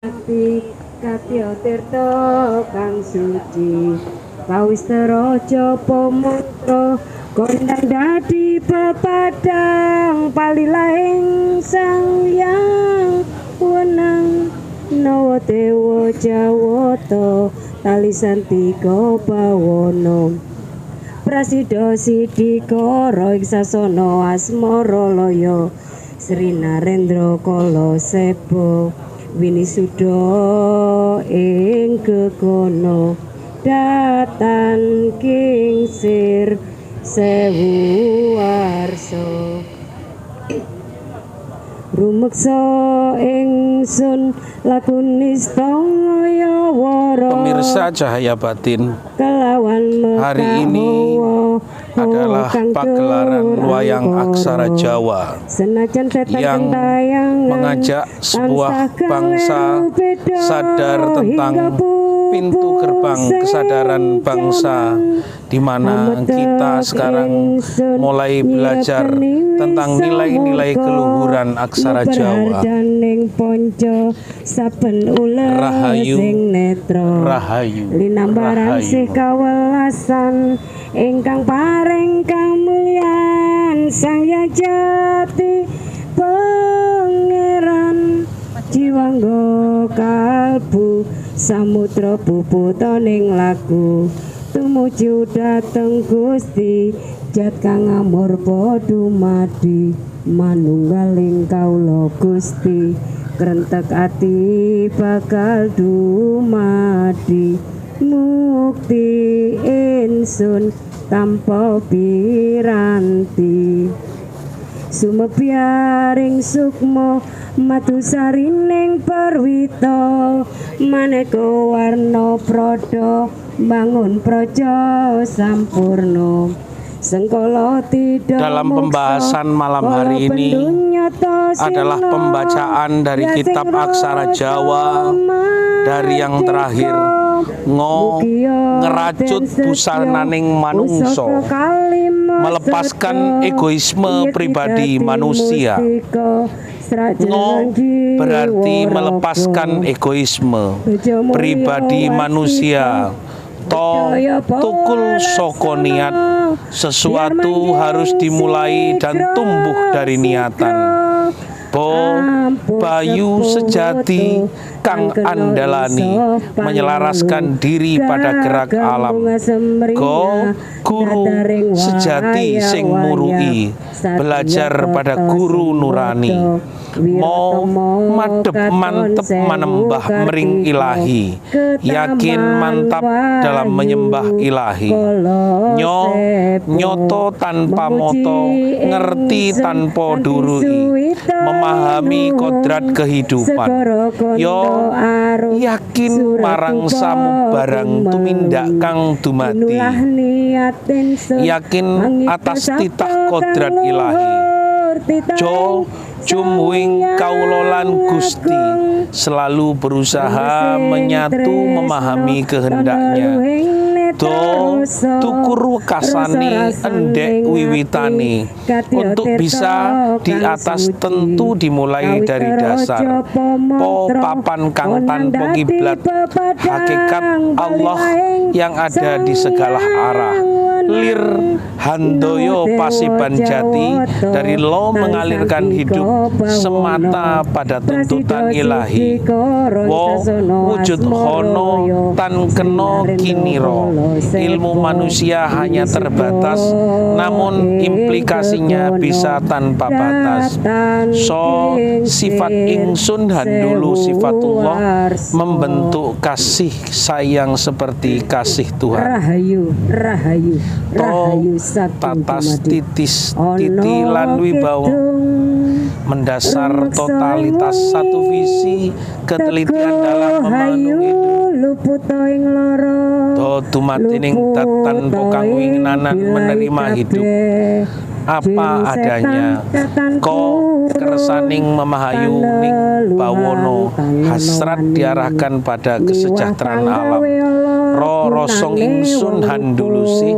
Ati katya tirta kang suci Kawistara japa mantra kondang dadi pepadang palilahing sang hyang wenang nawa dewa jawata talisantika bawana Prasida Sidikara ing sasana asmara laya Sri Narendra Kala Seba Winisuda ing gegono datan kingsir sewu warsa rumeksa ingsun lakunista ngayawara Pemirsa Cahaya Batin, kelawan hari ini adalah pagelaran wayang aksara Jawa yang mengajak sebuah bangsa sadar tentang pintu gerbang kesadaran bangsa, di mana kita sekarang mulai belajar tentang nilai-nilai keluhuran aksara Jawa. Rahayu, rahayu, linambaran sih kawelasan ingkang paring kamulyan sang Hyang Jati Pangeran jiwangga kalbu samudra bubutaning laku tumuju dhateng Gusti jat kang amurpa dumadi manunggaling kawula Gusti krentek ati bakal dumadi mukti insun tanpa piranti sumebyaring sukma matusarining perwita maneka warna prada bangun praja sampurna sengkala tidak dalam pembahasan malam hari ini adalah pembacaan dari kitab aksara Jawa dari yang terakhir ngeracut busananing manungso, melepaskan egoisme pribadi manusia. Berarti melepaskan egoisme pribadi manusia. Tukul soko niat, sesuatu harus dimulai dan tumbuh dari niatan. Bayu sejati kang andalani menyelaraskan diri pada gerak alam. Guru sejati sing murui belajar pada guru nurani. Madep mantep manembah mering ilahi, yakin mantap dalam menyembah ilahi. Nyoto tanpa moto, ngerti tanpa durui, memahami kodrat kehidupan. Yo yakin marang samu barang tumindak kang dumati, yakin atas titah kodrat ilahi. Jumwing kaulolan Gusti selalu berusaha menyatu memahami kehendaknya. Tukur kasani endek wiwitani untuk bisa di atas tentu dimulai dari dasar. Papan kang tanpa kiblat, hakikat Allah yang ada di segala arah. Lir handoyo pasiban jati, dari lo mengalirkan hidup semata pada tuntutan ilahi. Wujud hono tan keno kiniro, ilmu manusia hanya terbatas, namun implikasinya bisa tanpa batas. Sifat ingsun handulu sifatullah membentuk kasih sayang seperti kasih Tuhan. Rahayu, rahayu, rahayu tatas titis titi lan wibawa mendasar totalitas satu visi ketelitian dalam memenuhi tumatining tanpa kang winginan menerima hidup apa adanya. Keresaning memahayuning bawono hasrat diarahkan pada kesejahteraan alam. rosong ingsun handulusi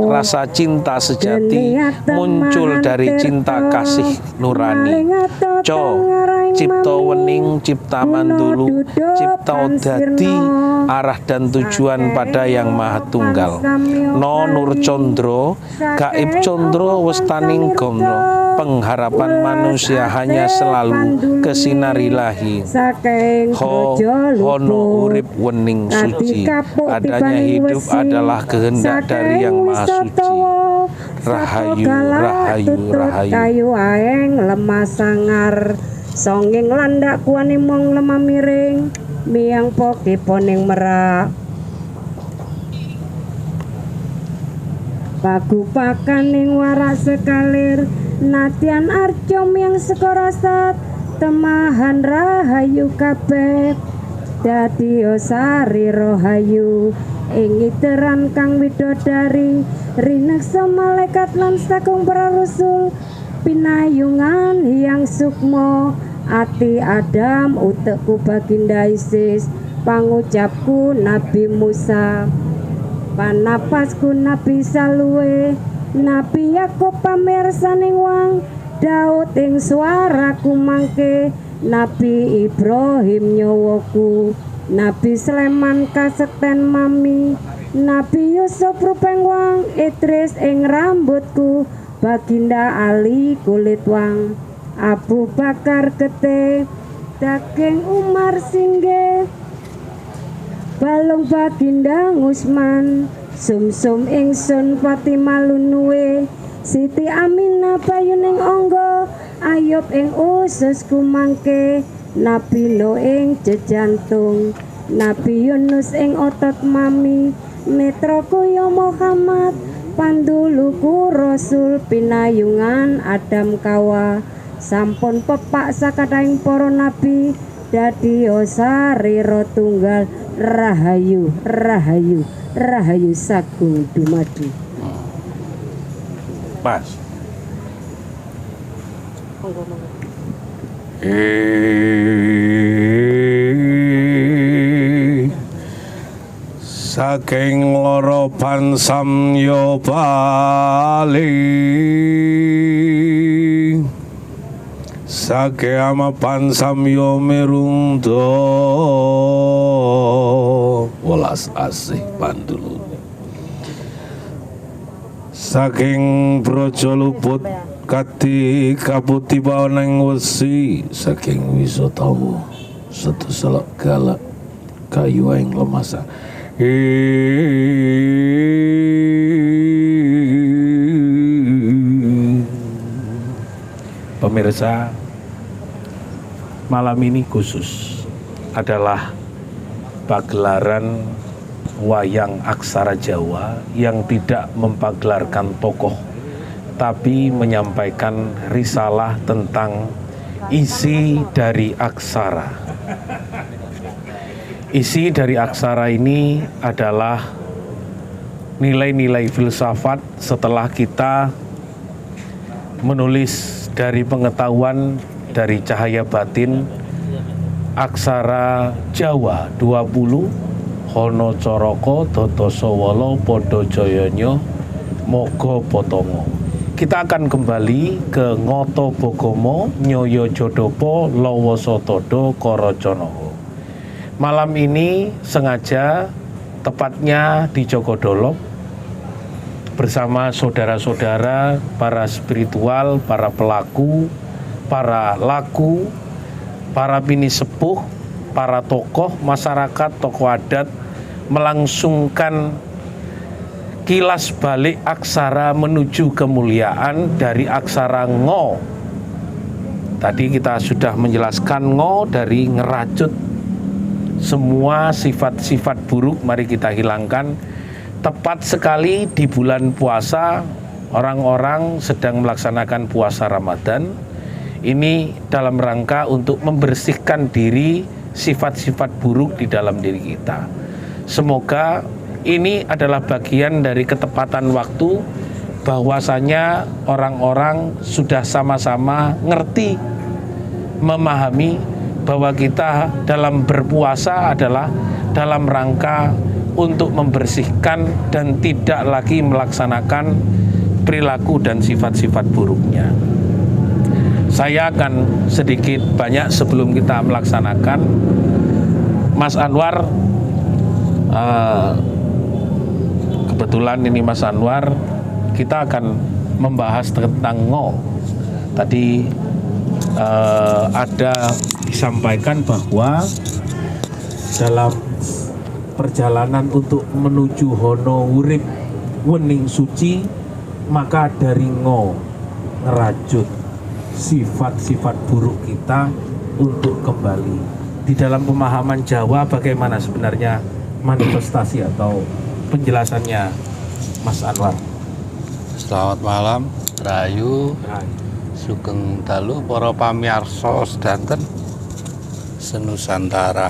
rasa cinta sejati muncul dari cinta kasih nurani. Co cipta wening cipta mandulu cipta dadi arah dan tujuan pada yang maha tunggal. No nur condro gaib condro westaning gomno pengharapan manusia hanya selalu kesinarilahi. Hono urip wening suci adanya hidup adalah kehendak dari yang maha suci. Rahayu rahayu rahayu kayu aeng lemah sangar songeng landak kuane mong lemah miring miang poke poning merak pagu pakaning warak sekalir natian arcom yang sekorasat temahan rahayu kabeh dadi osari rohayu ing iteran kang widodari rineksa malaikat lan sakung para rasul pinayungan hyang sukma ati Adam utekku baginda Isis pangucapku Nabi Musa panapasku Nabi Salwe Nabi Yakub pamirsaning wang Daud ing swaraku mangke Nabi Ibrahim nyawaku Nabi Sleman kasekten mami Nabi Yusuf rupeng wang Idris ing rambutku Baginda Ali kulit wang Abu Bakar gete daging Umar singge balung Baginda Ngusman sumsum ingsun Fatimah lunuwe Siti Aminah bayuning angga Ayub ing ususku mangke Nabi Nuh ing jejantung Nabi Yunus ing otot mami netraku ya Muhammad panduluku Rasul pinayungan Adam kawa sampun pepak sakadaing para nabi dadi osarira tunggal rahayu rahayu rahayu sagung dumadi. Pas saking loro pansamya bali sake ama pansamya mirungdo welas asih pandulu saking brojo luput kati kaputi bawaneng wesi saking wisatawa setuselok galak kayu ing lemasa pemirsa, malam ini khusus adalah pagelaran wayang aksara Jawa yang tidak mempaglarkan tokoh tapi menyampaikan risalah tentang isi dari aksara. Isi dari aksara ini adalah nilai-nilai filsafat setelah kita menulis dari pengetahuan dari cahaya batin aksara Jawa 20 Hono Coroko Doto Sowolo Podo Joyonyo Mogo Potongo. Kita akan kembali ke Ngoto Bogomo Nyoyo Jodopo Lowo Sotodo Korojonoho. Malam ini sengaja tepatnya di Jogodolok bersama saudara-saudara, para spiritual, para pelaku, para laku, para bini sepuh, para tokoh masyarakat, tokoh adat melangsungkan kilas balik aksara menuju kemuliaan dari aksara ngo. Tadi kita sudah menjelaskan ngo dari ngeracut semua sifat-sifat buruk, mari kita hilangkan. Tepat sekali di bulan puasa, orang-orang sedang melaksanakan puasa Ramadan. Ini dalam rangka untuk membersihkan diri sifat-sifat buruk di dalam diri kita. Semoga ini adalah bagian dari ketepatan waktu, bahwasanya orang-orang sudah sama-sama ngerti, memahami bahwa kita dalam berpuasa adalah dalam rangka untuk membersihkan dan tidak lagi melaksanakan perilaku dan sifat-sifat buruknya. Saya akan sedikit banyak sebelum kita melaksanakan. Mas Anwar, kebetulan ini Mas Anwar, kita akan membahas tentang ngo. Tadi ada disampaikan bahwa dalam perjalanan untuk menuju hono urip wening suci, maka dari ngo ngerajut sifat-sifat buruk kita untuk kembali. Di dalam pemahaman Jawa bagaimana sebenarnya manifestasi atau penjelasannya, Mas Anwar? Selamat malam, Rayu, sugeng dalu para pamirsa sedanten senusantara.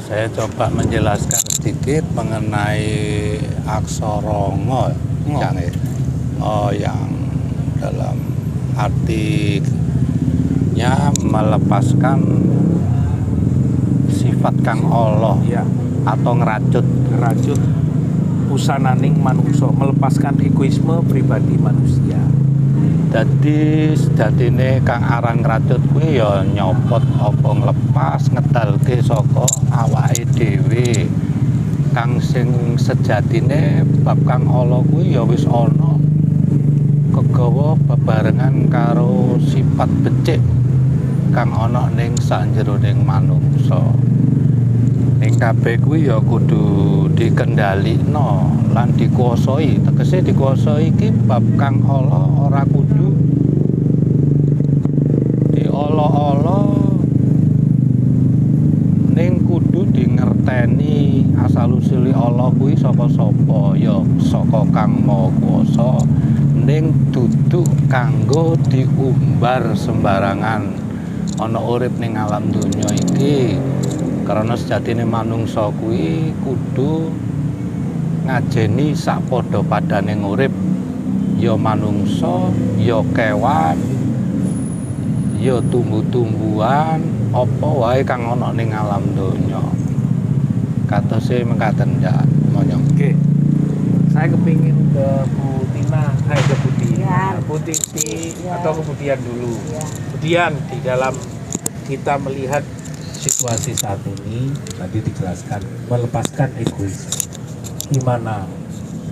Saya coba menjelaskan sedikit mengenai aksara ngo yang dalam artinya melepaskan sifat kang Allah Ya, atau ngerajut usananing manungsa, melepaskan egoisme pribadi manusia. Dadi sejatine kang aran ngrajut kuwi ya nyopot apa nglepas ngedalke saka awake dhewe. Kang sing sejatine bab kang Allah kuwi ya wis ana kegawa bebarengan karo sifat becik kang ana ning sanjeroning manungsa. Ning kabeh kuwi ya kudu dikendhalikno lan dikuasai. Tegese dikuasai iki bab kang Allah ora kudu diolo-olo, ning kudu dingerteni asal usule Allah kuwi sapa-sapa, ya saka Kang Maha Kuwasa, ning dudu kanggo diumbar sembarangan ana urip ning alam donya iki. Karena sejatine manungsa kuwi kudu ngajeni sak padha-padane urip, ya manungsa, ya kewan, ya tumbuh-tumbuhan, apa wae kang ana ning alam donya. Katose mengkaten ya, monyong. Oke, saya kepingin ke Bu Tina, ke Bu Tina, Ya. Bu Titi, Ya. atau kemudian dulu. Ya. Kemudian di dalam kita melihat situasi saat ini, tadi dijelaskan melepaskan egoisme. Gimana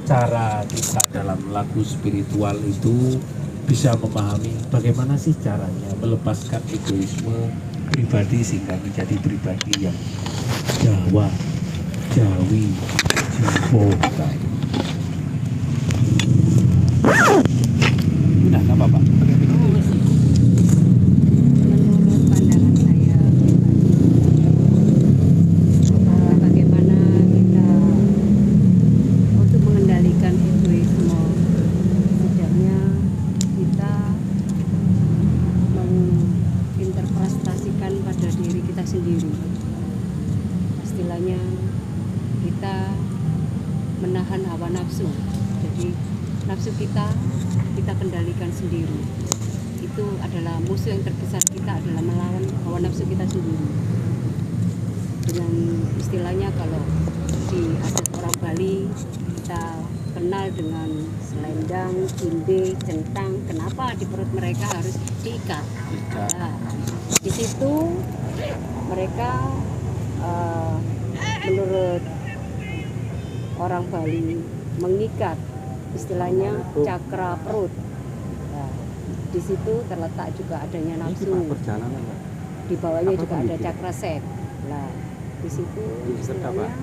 cara kita dalam lagu spiritual itu bisa memahami bagaimana sih caranya melepaskan egoisme pribadi sehingga menjadi pribadi yang Jawa, Jawi, Jawa. Udah, nggak apa-apa. Menurut pandangan saya bagaimana kita untuk mengendalikan egoisme, setidaknya kita menginterpretasikan pada diri kita sendiri. Istilahnya kita menahan hawa nafsu. Jadi nafsu kita kendalikan sendiri. Itu adalah musuh yang terbesar kita, adalah melawan hawa nafsu kita sendiri. Dengan istilahnya kalau di adat orang Bali kita kenal dengan selendang, cinde, centang. Kenapa di perut mereka harus diikat? Nah, di situ mereka menurut orang Bali mengikat istilahnya cakra perut. Nah, di situ terletak juga adanya nafsu. Di bawahnya juga ada cakra sek. Nah, di situ istilahnya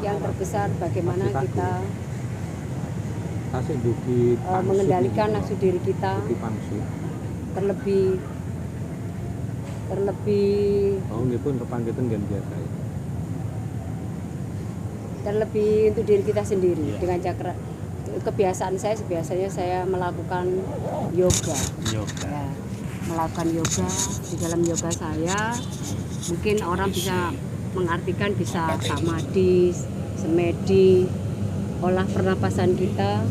yang terbesar bagaimana kita mengendalikan nafsu diri kita terlebih untuk diri kita sendiri dengan cakra. Kebiasaan saya biasanya saya melakukan yoga. Ya, melakukan yoga. Di dalam yoga saya mungkin orang bisa mengartikan bisa samadhi, semedi, olah pernapasan kita.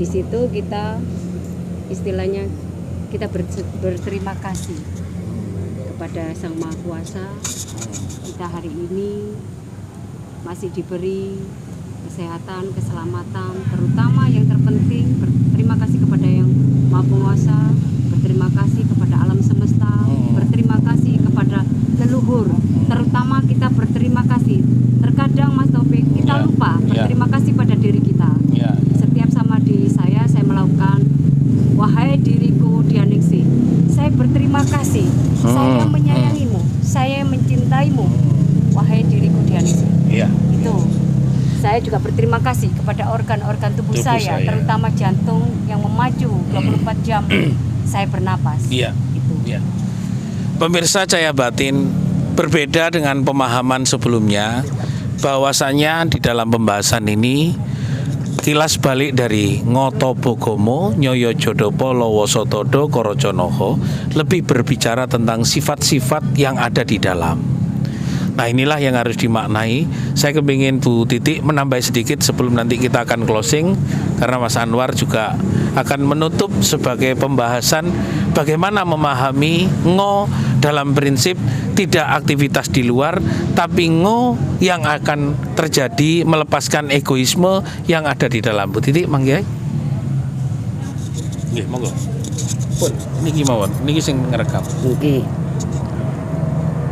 Di situ kita istilahnya kita berterima kasih kepada Sang Maha Kuasa, kita hari ini masih diberi kesehatan, keselamatan, terutama yang terpenting berterima kasih kepada Yang Maha Penguasa, berterima kasih kepada alam semesta, berterima kasih kepada leluhur, terutama kita berterima kasih. Terkadang Mas Taufik kita lupa berterima kasih pada diri kita. Setiap sama diri saya melakukan, wahai diriku Dianingsih, saya berterima kasih, saya menyayangimu, saya mencintaimu, wahai diriku Dianingsih. Itu saya juga berterima kasih kepada organ-organ tubuh saya, terutama jantung yang memaju 24 jam saya bernapas. Itu. Pemirsa Cahaya Batin, berbeda dengan pemahaman sebelumnya, bahwasanya di dalam pembahasan ini kilas balik dari Ngoto Bogomo, Nyoyo Jodopo, Lowo Sotodo, Korojonoho lebih berbicara tentang sifat-sifat yang ada di dalam. Nah, inilah yang harus dimaknai. Saya kepingin Bu Titi menambah sedikit sebelum nanti kita akan closing, karena Mas Anwar juga akan menutup sebagai pembahasan bagaimana memahami Ngo dalam prinsip tidak aktivitas di luar, tapi Ngo yang akan terjadi melepaskan egoisme yang ada di dalam. Bu Titi, mangga. Nggih, monggo. Pun niki mawon, niki sing ngerekam. Nggih.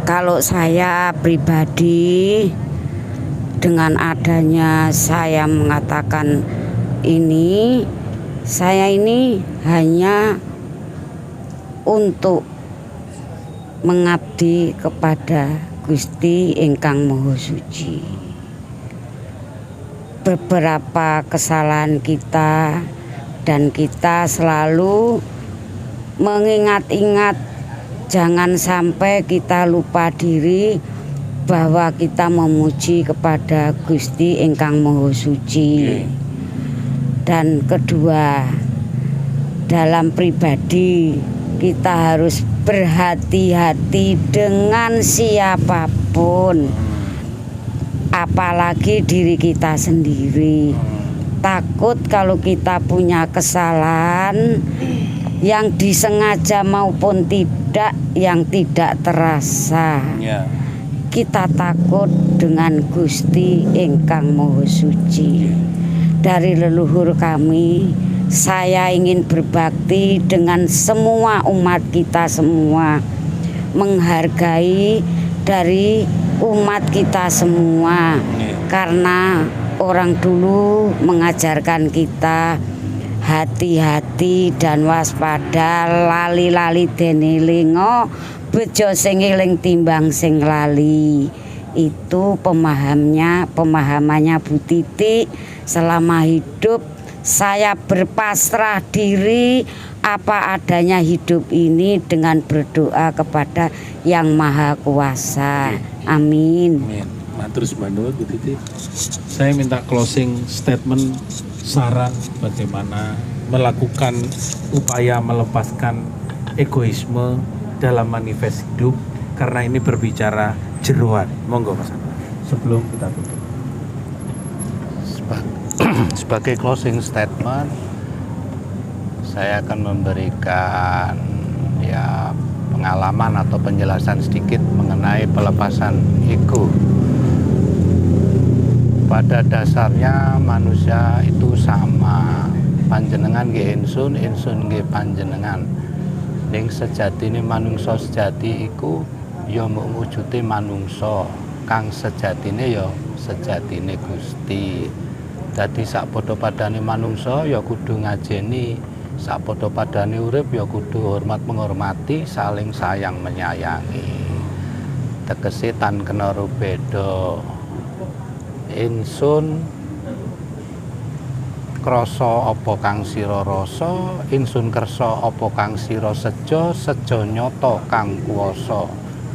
Kalau saya pribadi, dengan adanya saya mengatakan ini, saya ini hanya untuk mengabdi kepada Gusti Ingkang Maha Suci. Beberapa kesalahan kita, dan kita selalu mengingat-ingat, jangan sampai kita lupa diri bahwa kita memuji kepada Gusti Ingkang Maha Suci. Dan kedua, dalam pribadi kita harus berhati-hati dengan siapapun, apalagi diri kita sendiri. Takut kalau kita punya kesalahan yang disengaja maupun tidak, yang tidak terasa, kita takut dengan Gusti Ingkang Maha Suci. Dari leluhur kami, saya ingin berbakti dengan semua umat kita semua, menghargai dari umat kita semua, karena orang dulu mengajarkan kita hati-hati dan waspada, lali-lali dene lingo, bejo sing eling timbang sing lali. Itu pemahamannya Bu Titi. Selama hidup saya berpasrah diri apa adanya hidup ini dengan berdoa kepada Yang Maha Kuasa. Amin. Terus Bu Titi, saya minta closing statement, saran bagaimana melakukan upaya melepaskan egoisme dalam manifest hidup, karena ini berbicara jeroan. Monggo Mas, sebelum kita tutup. Sebagai closing statement, saya akan memberikan pengalaman atau penjelasan sedikit mengenai pelepasan ego. Pada dasarnya manusia itu sama, panjenengan nggih insun, insun nggih panjenengan. Ning sejatine manungsa sejati iku ya mung wujude manungsa, kang sejatine ya sejatine Gusti. Dadi sakpodo padane manungsa ya kudu ngajeni, sakpodo padane urip ya kudu hormat menghormati, saling sayang menyayangi. Tegese tan kena rubeda. Insun krasa apa kang sira rasa, insun kersa apa kang sira seja, seja nyata kang kuwasa.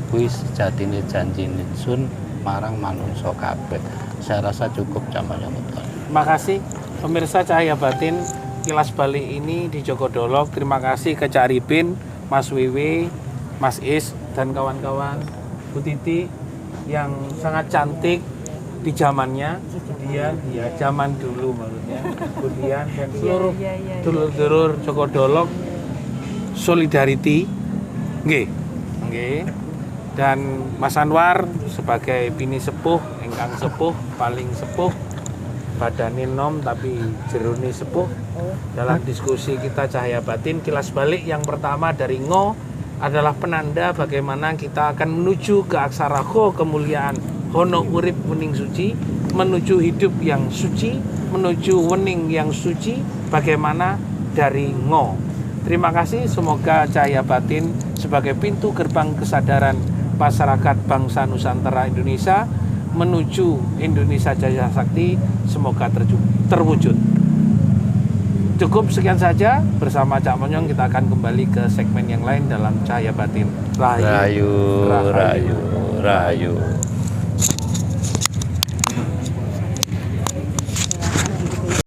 Kuwi sejatine janji insun marang manungsa kabeh. Saya rasa cukup jamannya mutlak. Makasih pemirsa Cahaya Batin, kilas balik ini di Jogodolok. Terima kasih ke Cak Ripin, Mas Wiwi, Mas Is, dan kawan-kawan, Bu Titi yang sangat cantik di zamannya, kemudian zaman dulu maksudnya, kemudian dan seluruh dulur-dulur Jogodolok solidarity, nggih, Nggih. Dan Mas Anwar sebagai bini sepuh, ingkang sepuh, paling sepuh, badane nom tapi jerone sepuh. Dalam diskusi kita Cahaya Batin, kilas balik yang pertama dari Ngo adalah penanda bagaimana kita akan menuju ke aksara Kho, kemuliaan Hono urip wening suci, menuju hidup yang suci, menuju wening yang suci, bagaimana dari Ngo. Terima kasih, semoga Cahaya Batin sebagai pintu gerbang kesadaran masyarakat bangsa Nusantara Indonesia menuju Indonesia Jaya Sakti semoga terwujud. Cukup sekian saja, bersama Cak Monyong kita akan kembali ke segmen yang lain dalam Cahaya Batin. Rayu, rayu, rayu.